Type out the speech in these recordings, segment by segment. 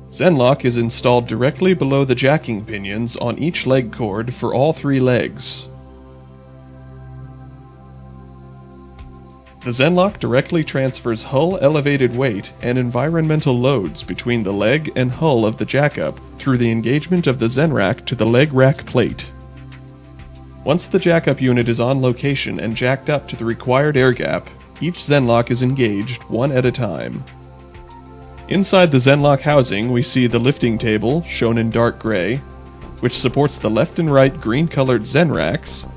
Zenlock is installed directly below the jacking pinions on each leg cord for all 3 legs. The Zenlock directly transfers hull elevated weight and environmental loads between the leg and hull of the jackup through the engagement of the Zenrack to the leg rack plate. Once the jackup unit is on location and jacked up to the required air gap, each Zenlock is engaged one at a time. Inside the Zenlock housing, we see the lifting table, shown in dark gray, which supports the left and right green-colored Zenracks,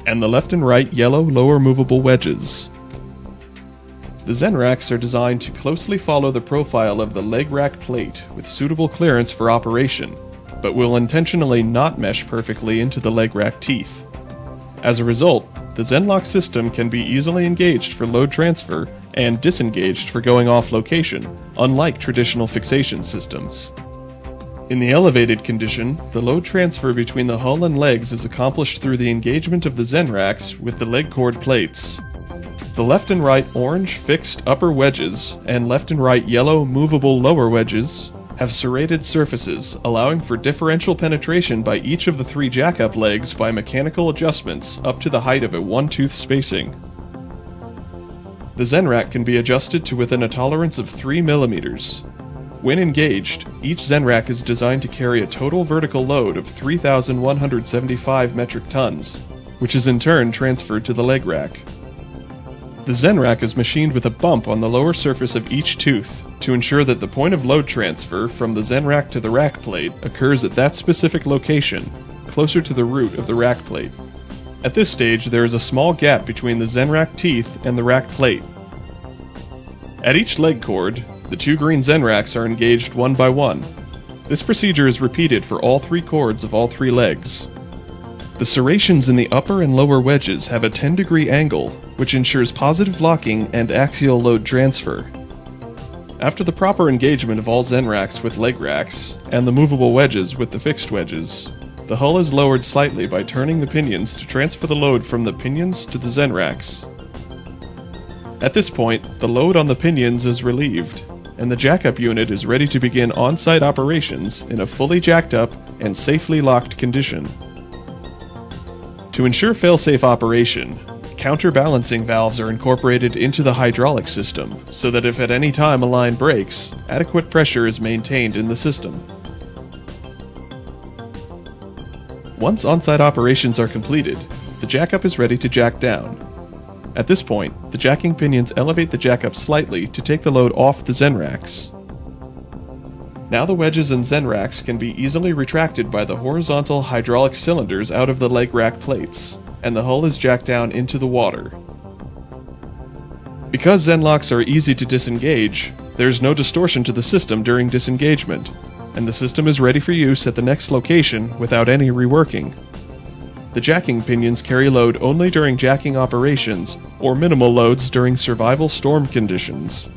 and the left and right yellow lower movable wedges. The Zenracks are designed to closely follow the profile of the leg rack plate with suitable clearance for operation, but will intentionally not mesh perfectly into the leg rack teeth. As a result, the Zenlock system can be easily engaged for load transfer and disengaged for going off location, unlike traditional fixation systems. In the elevated condition, the load transfer between the hull and legs is accomplished through the engagement of the Zenracks with the leg cord plates. The left and right orange fixed upper wedges and left and right yellow movable lower wedges have serrated surfaces, allowing for differential penetration by each of the 3 jackup legs by mechanical adjustments up to the height of a 1-tooth spacing. The Zenrack can be adjusted to within a tolerance of 3 mm. When engaged, each Zenrack is designed to carry a total vertical load of 3,175 metric tons, which is in turn transferred to the leg rack. The Zenrack is machined with a bump on the lower surface of each tooth to ensure that the point of load transfer from the Zenrack to the rack plate occurs at that specific location, closer to the root of the rack plate. At this stage, there is a small gap between the Zenrack teeth and the rack plate. At each leg cord, the 2 green Zenracks are engaged one by one. This procedure is repeated for all 3 cords of all 3 legs. The serrations in the upper and lower wedges have a 10-degree angle, which ensures positive locking and axial load transfer. After the proper engagement of all Zenracks with leg racks, and the movable wedges with the fixed wedges, the hull is lowered slightly by turning the pinions to transfer the load from the pinions to the Zenracks. At this point, the load on the pinions is relieved, and the jackup unit is ready to begin on-site operations in a fully jacked up and safely locked condition. To ensure fail-safe operation, counterbalancing valves are incorporated into the hydraulic system so that if at any time a line breaks, adequate pressure is maintained in the system. Once on-site operations are completed, the jackup is ready to jack down. At this point, the jacking pinions elevate the jackup slightly to take the load off the Zenracks. Now the wedges and Zenracks can be easily retracted by the horizontal hydraulic cylinders out of the leg rack plates, and the hull is jacked down into the water. Because Zenlocks are easy to disengage, there is no distortion to the system during disengagement, and the system is ready for use at the next location without any reworking. The jacking pinions carry load only during jacking operations or minimal loads during survival storm conditions.